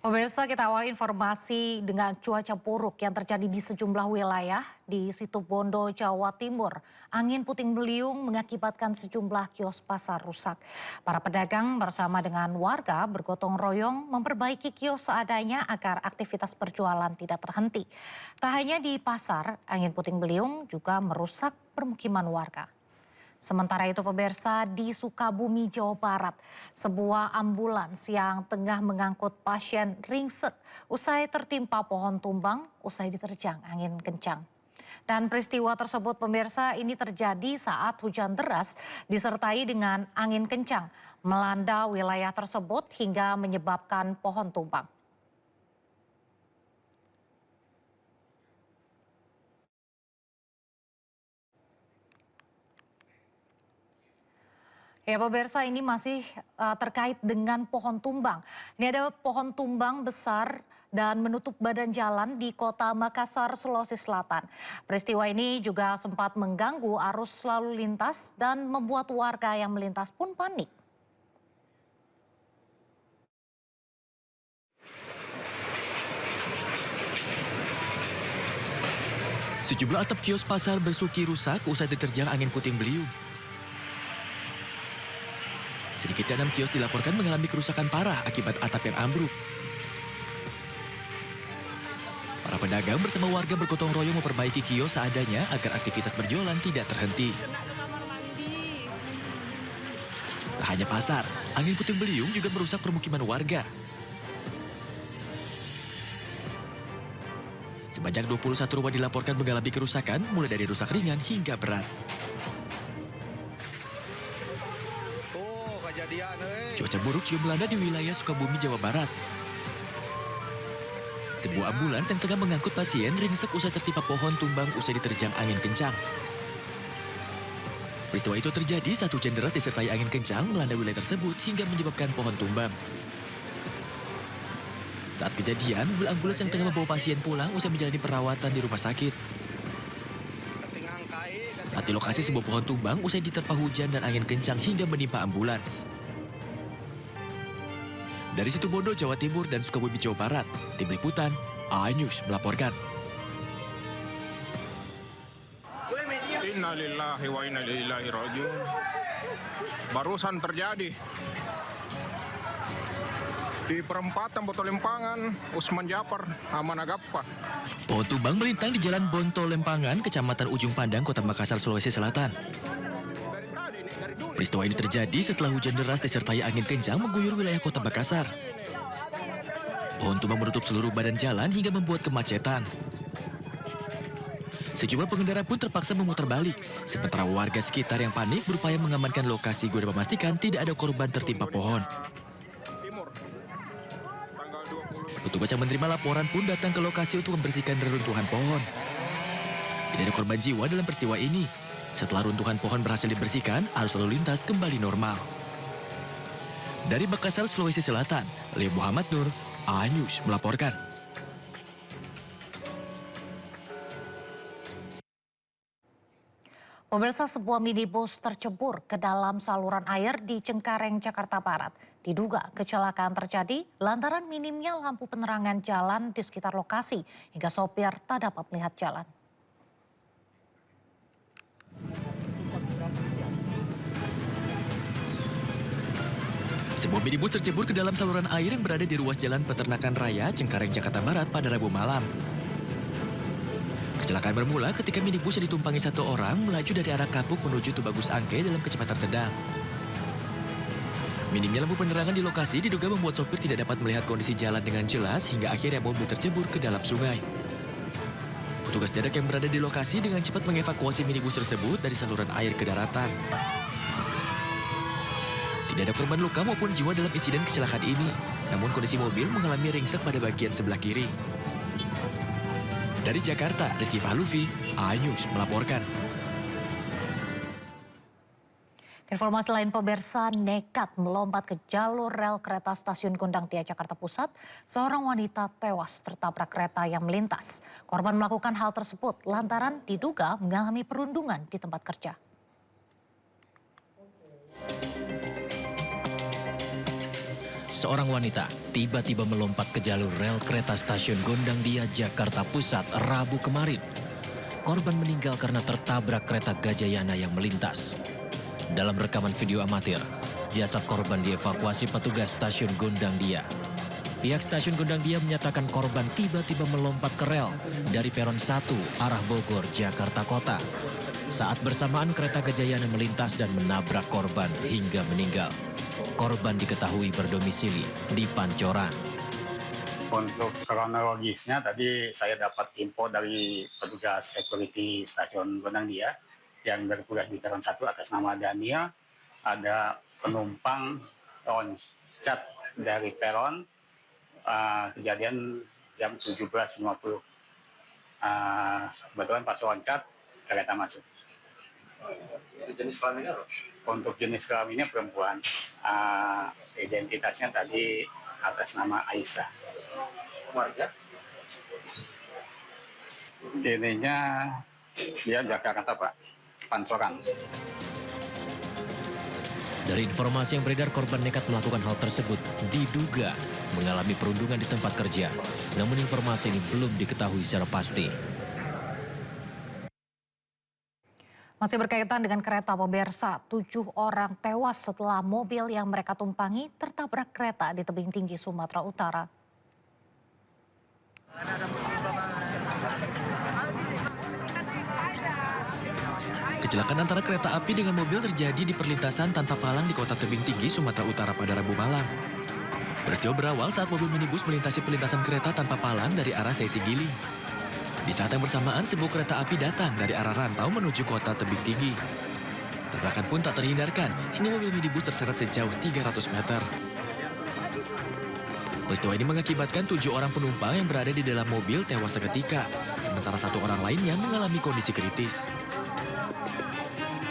Pemirsa, kita awali informasi dengan cuaca buruk yang terjadi di sejumlah wilayah di Situbondo, Jawa Timur. Angin puting beliung mengakibatkan sejumlah kios pasar rusak. Para pedagang bersama dengan warga bergotong royong memperbaiki kios seadanya agar aktivitas berjualan tidak terhenti. Tak hanya di pasar, angin puting beliung juga merusak permukiman warga. Sementara itu pemirsa, di Sukabumi, Jawa Barat, sebuah ambulans yang tengah mengangkut pasien ringsek usai tertimpa pohon tumbang usai diterjang angin kencang. Dan peristiwa tersebut pemirsa ini terjadi saat hujan deras disertai dengan angin kencang melanda wilayah tersebut hingga menyebabkan pohon tumbang. Ya pemirsa, ini masih terkait dengan pohon tumbang. Ini ada pohon tumbang besar dan menutup badan jalan di kota Makassar, Sulawesi Selatan. Peristiwa ini juga sempat mengganggu arus lalu lintas dan membuat warga yang melintas pun panik. Sejumlah atap kios pasar Besuki rusak usai diterjang angin puting beliung. Sedikitnya 6 kios dilaporkan mengalami kerusakan parah akibat atap yang ambruk. Para pedagang bersama warga bergotong royong memperbaiki kios seadanya agar aktivitas berjualan tidak terhenti. Tak hanya pasar, angin puting beliung juga merusak permukiman warga. Sebanyak 21 rumah dilaporkan mengalami kerusakan, mulai dari rusak ringan hingga berat. Cuaca buruk juga melanda di wilayah Sukabumi, Jawa Barat. Sebuah ambulans yang tengah mengangkut pasien ringsek usai tertimpa pohon tumbang usai diterjang angin kencang. Peristiwa itu terjadi saat hujan deras disertai angin kencang melanda wilayah tersebut hingga menyebabkan pohon tumbang. Saat kejadian, mobil ambulans yang tengah membawa pasien pulang usai menjalani perawatan di rumah sakit. Saat di lokasi sebuah pohon tumbang usai diterpa hujan dan angin kencang hingga menimpa ambulans. Dari Situbondo, Jawa Timur dan Sukabumi, Jawa Barat, Tim Liputan, iNews melaporkan. Innalillahi wa inna ilaihi rajiun. Barusan terjadi di perempatan Bontolempangan, Usman Japar, Amanagappa. Pohon tumbang melintang di Jalan Bontolempangan, Kecamatan Ujung Pandang, Kota Makassar, Sulawesi Selatan. Peristiwa ini terjadi setelah hujan deras disertai angin kencang mengguyur wilayah Kota Makassar. Pohon tumbang menutup seluruh badan jalan hingga membuat kemacetan. Sejumlah pengendara pun terpaksa memutar balik, sementara warga sekitar yang panik berupaya mengamankan lokasi guna memastikan tidak ada korban tertimpa pohon. Petugas yang menerima laporan pun datang ke lokasi untuk membersihkan reruntuhan pohon. Tidak ada korban jiwa dalam peristiwa ini. Setelah runtuhan pohon berhasil dibersihkan, arus lalu lintas kembali normal. Dari Makassar, Sulawesi Selatan, Leo Muhammad Nur, iNews melaporkan. Pemirsa, sebuah minibus tercebur ke dalam saluran air di Cengkareng, Jakarta Barat. Diduga kecelakaan terjadi lantaran minimnya lampu penerangan jalan di sekitar lokasi hingga sopir tak dapat melihat jalan. Sebuah minibus tercebur ke dalam saluran air yang berada di ruas Jalan Peternakan Raya, Cengkareng, Jakarta Barat pada Rabu malam. Kecelakaan bermula ketika minibus yang ditumpangi satu orang melaju dari arah Kapuk menuju Tubagus Angke dalam kecepatan sedang. Minimnya lampu penerangan di lokasi diduga membuat sopir tidak dapat melihat kondisi jalan dengan jelas hingga akhirnya mobil tercebur ke dalam sungai. Petugas dadak yang berada di lokasi dengan cepat mengevakuasi minibus tersebut dari saluran air ke daratan. Tidak ada korban luka maupun jiwa dalam insiden kecelakaan ini, namun kondisi mobil mengalami ringsek pada bagian sebelah kiri. Dari Jakarta, Rizky Fahluvi, iNews melaporkan. Informasi lain, pemirsa, nekat melompat ke jalur rel kereta stasiun Gondang Dia, Jakarta Pusat. Seorang wanita tewas tertabrak kereta yang melintas. Korban melakukan hal tersebut lantaran diduga mengalami perundungan di tempat kerja. Seorang wanita tiba-tiba melompat ke jalur rel kereta stasiun Gondangdia, Jakarta Pusat, Rabu kemarin. Korban meninggal karena tertabrak kereta Gajayana yang melintas. Dalam rekaman video amatir, jasad korban dievakuasi petugas stasiun Gondangdia. Pihak stasiun Gondangdia menyatakan korban tiba-tiba melompat ke rel dari peron 1 arah Bogor, Jakarta Kota. Saat bersamaan kereta Gajayana melintas dan menabrak korban hingga meninggal. Korban diketahui berdomisili di Pancoran. Untuk kronologisnya tadi saya dapat info dari petugas security stasiun Gondangdia yang bertugas di peron 1 atas nama Daniel. Ada penumpang loncat dari peron, kejadian jam 17.50. Kebetulan pas loncat kereta masuk. Jenis kelaminnya apa? Untuk jenis kelaminnya perempuan. Identitasnya tadi atas nama Aisyah. Warga? Ininya dia Jakarta Pak, Pancoran. Dari informasi yang beredar, korban nekat melakukan hal tersebut diduga mengalami perundungan di tempat kerja. Namun informasi ini belum diketahui secara pasti. Masih berkaitan dengan kereta pemirsa, 7 orang tewas setelah mobil yang mereka tumpangi tertabrak kereta di tebing tinggi Sumatera Utara. Kecelakaan antara kereta api dengan mobil terjadi di perlintasan tanpa palang di Kota Tebing Tinggi, Sumatera Utara pada Rabu malam. Peristiwa berawal saat mobil minibus melintasi perlintasan kereta tanpa palang dari arah Sesi Giling. Di saat yang bersamaan, sebuah kereta api datang dari arah Rantau menuju Kota Tebing Tinggi. Tabrakan pun tak terhindarkan hingga mobil minibus terseret sejauh 300 meter. Peristiwa ini mengakibatkan 7 orang penumpang yang berada di dalam mobil tewas seketika, sementara 1 orang lainnya mengalami kondisi kritis.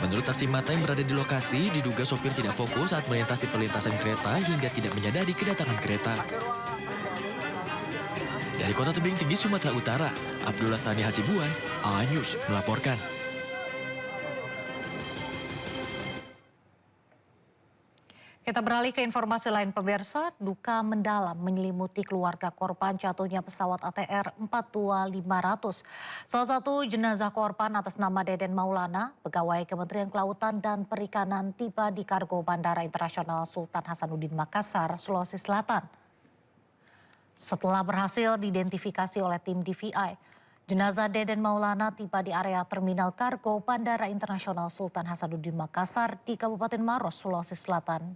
Menurut saksi mata yang berada di lokasi, diduga sopir tidak fokus saat melintas di perlintasan kereta hingga tidak menyadari kedatangan kereta. Dari Kota Tebing Tinggi, Sumatera Utara, Abdullah Sani Hasibuan, A-News melaporkan. Kita beralih ke informasi lain pemirsa, duka mendalam menyelimuti keluarga korban jatuhnya pesawat ATR 42500. Salah satu jenazah korban atas nama Deden Maulana, pegawai Kementerian Kelautan dan Perikanan tiba di kargo Bandara Internasional Sultan Hasanuddin Makassar, Sulawesi Selatan. Setelah berhasil diidentifikasi oleh tim DVI, jenazah Deden Maulana tiba di area terminal kargo Bandara Internasional Sultan Hasanuddin Makassar di Kabupaten Maros, Sulawesi Selatan.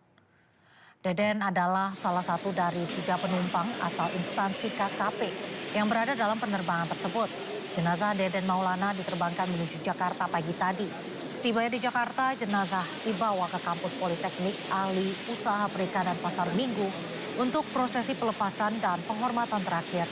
Deden adalah salah satu dari 3 penumpang asal instansi KKP yang berada dalam penerbangan tersebut. Jenazah Deden Maulana diterbangkan menuju Jakarta pagi tadi. Setibanya di Jakarta, jenazah dibawa ke kampus Politeknik Ahli Usaha Perikanan Pasar Minggu untuk prosesi pelepasan dan penghormatan terakhir.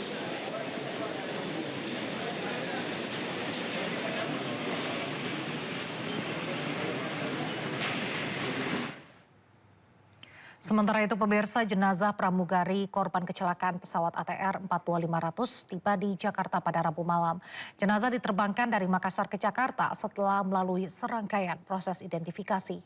Sementara itu pemirsa, jenazah pramugari korban kecelakaan pesawat ATR 42500 tiba di Jakarta pada Rabu malam. Jenazah diterbangkan dari Makassar ke Jakarta setelah melalui serangkaian proses identifikasi.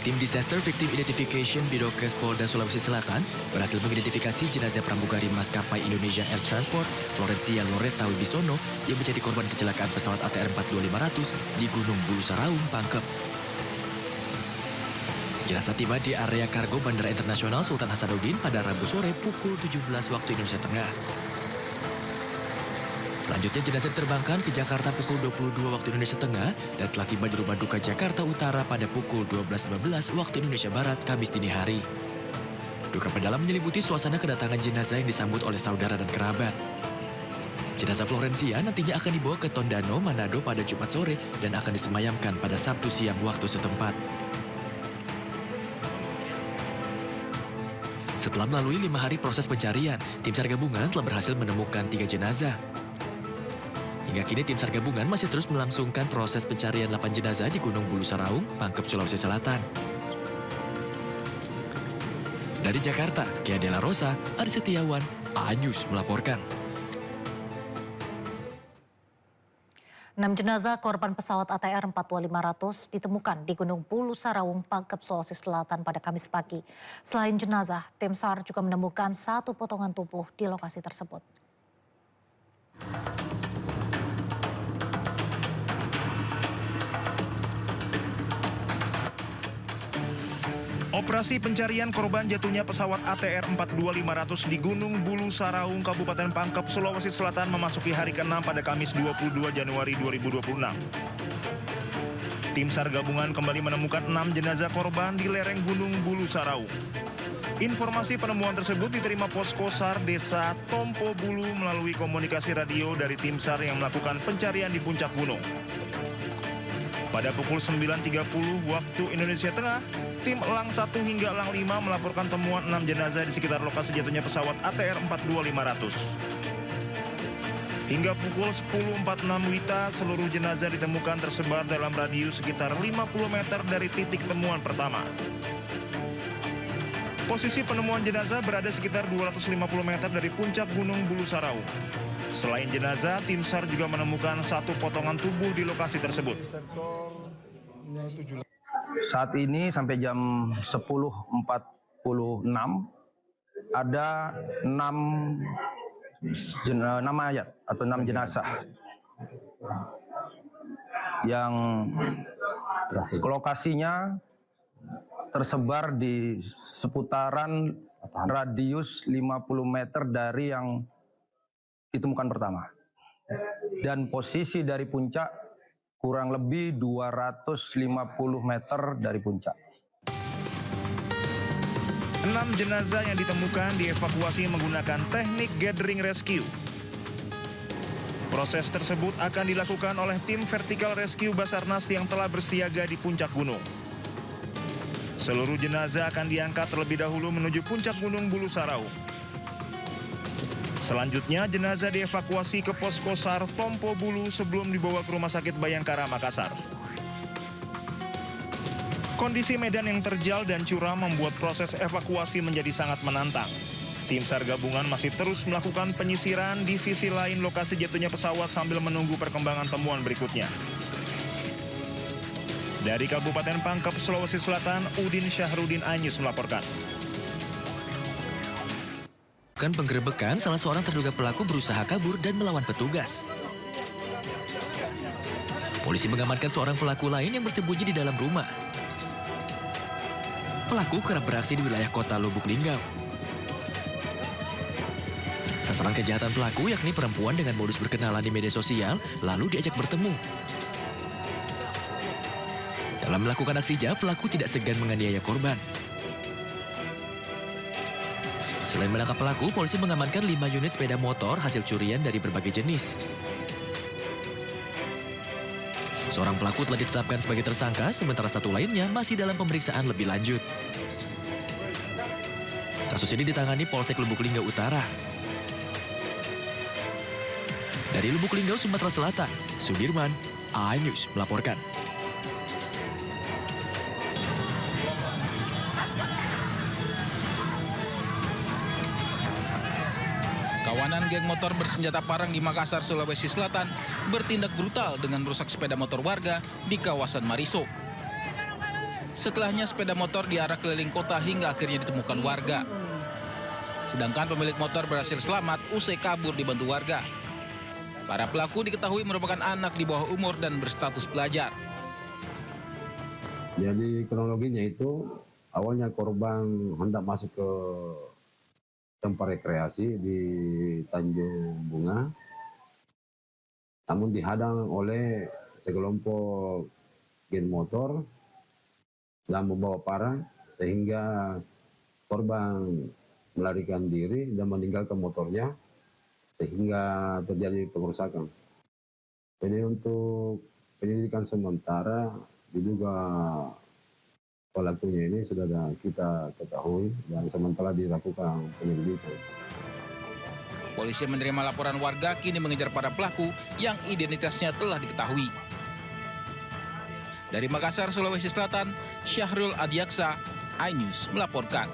Tim Disaster Victim Identification Bidokes Polda Sulawesi Selatan berhasil mengidentifikasi jenazah pramugari maskapai Indonesia Air Transport Florencia Loretta Wibisono yang menjadi korban kecelakaan pesawat ATR 42500 di Gunung Bulu Saraung, Pangkep. Jenazah tiba di area kargo Bandara Internasional Sultan Hasanuddin pada Rabu sore pukul 17 waktu Indonesia Tengah. Selanjutnya jenazah diterbangkan ke Jakarta pukul 22 waktu Indonesia Tengah dan telah tiba di Rumah Duka Jakarta Utara pada pukul 12.15 waktu Indonesia Barat Kamis dini hari. Duka mendalam menyelimuti suasana kedatangan jenazah yang disambut oleh saudara dan kerabat. Jenazah Florencia nantinya akan dibawa ke Tondano, Manado pada Jumat sore dan akan disemayamkan pada Sabtu siang waktu setempat. Setelah melalui 5 hari proses pencarian, tim SAR gabungan telah berhasil menemukan 3 jenazah. Hingga kini tim SAR gabungan masih terus melangsungkan proses pencarian 8 jenazah di Gunung Bulu Saraung, Pangkep, Sulawesi Selatan. Dari Jakarta, Kia Dela Rosa, Adi Setiawan, A-News melaporkan. 6 jenazah korban pesawat ATR 42500 ditemukan di Gunung Bulu Sarawung, Pangkep, Sulawesi Selatan pada Kamis pagi. Selain jenazah, tim SAR juga menemukan 1 potongan tubuh di lokasi tersebut. Operasi pencarian korban jatuhnya pesawat ATR 42500 di Gunung Bulu Sarawung, Kabupaten Pangkep, Sulawesi Selatan memasuki hari ke-6 pada Kamis 22 Januari 2026. Tim SAR gabungan kembali menemukan 6 jenazah korban di lereng Gunung Bulu Sarawung. Informasi penemuan tersebut diterima Posko SAR Desa Tompo Bulu melalui komunikasi radio dari tim SAR yang melakukan pencarian di puncak gunung. Pada pukul 9.30 waktu Indonesia Tengah, tim Elang 1 hingga Elang 5 melaporkan temuan 6 jenazah di sekitar lokasi jatuhnya pesawat ATR 42500. Hingga pukul 10.46 WITA, seluruh jenazah ditemukan tersebar dalam radius sekitar 50 meter dari titik temuan pertama. Posisi penemuan jenazah berada sekitar 250 meter dari puncak Gunung Bulu Sarawung. Selain jenazah, tim SAR juga menemukan 1 potongan tubuh di lokasi tersebut. Saat ini sampai jam 10.46 ada 6 mayat atau 6 jenazah yang lokasinya tersebar di seputaran radius 50 meter dari yang ditemukan pertama. Dan posisi dari puncak kurang lebih 250 meter dari puncak. 6 jenazah yang ditemukan dievakuasi menggunakan teknik gathering rescue. Proses tersebut akan dilakukan oleh tim Vertical Rescue Basarnas yang telah bersiaga di puncak gunung. Seluruh jenazah akan diangkat terlebih dahulu menuju puncak Gunung Bulu Sarawung. Selanjutnya, jenazah dievakuasi ke Posko SAR Tompo Bulu sebelum dibawa ke Rumah Sakit Bayangkara, Makassar. Kondisi medan yang terjal dan curam membuat proses evakuasi menjadi sangat menantang. Tim SAR gabungan masih terus melakukan penyisiran di sisi lain lokasi jatuhnya pesawat sambil menunggu perkembangan temuan berikutnya. Dari Kabupaten Pangkep, Sulawesi Selatan, Udin Syahrudin Anyus melaporkan. Penggerebekan, salah seorang terduga pelaku berusaha kabur dan melawan petugas. Polisi mengamankan seorang pelaku lain yang bersembunyi di dalam rumah. Pelaku kerap beraksi di wilayah kota Lubuk Linggau. Sasaran kejahatan pelaku yakni perempuan dengan modus berkenalan di media sosial, lalu diajak bertemu. Dalam melakukan aksinya, pelaku tidak segan menganiaya korban. Selain menangkap pelaku, polisi mengamankan 5 unit sepeda motor hasil curian dari berbagai jenis. Seorang pelaku telah ditetapkan sebagai tersangka, sementara 1 lainnya masih dalam pemeriksaan lebih lanjut. Kasus ini ditangani Polsek Lubuk Linggau Utara. Dari Lubuk Linggau, Sumatera Selatan, Sudirman, iNews melaporkan. Kawanan geng motor bersenjata parang di Makassar, Sulawesi Selatan bertindak brutal dengan merusak sepeda motor warga di kawasan Mariso. Setelahnya sepeda motor diarak keliling kota hingga akhirnya ditemukan warga. Sedangkan pemilik motor berhasil selamat usai kabur dibantu warga. Para pelaku diketahui merupakan anak di bawah umur dan berstatus pelajar. Jadi kronologinya itu awalnya korban hendak masuk ke tempat rekreasi di Tanjung Bunga, namun dihadang oleh sekelompok geng motor dan membawa parang sehingga korban melarikan diri dan meninggalkan motornya sehingga terjadi pengerusakan. Jadi untuk penyelidikan sementara diduga pelakunya ini sudah kita ketahui dan sementara dilakukan penyelidikan. Polisi menerima laporan warga kini mengejar para pelaku yang identitasnya telah diketahui. Dari Makassar, Sulawesi Selatan, Syahrul Adiaksa, iNews melaporkan.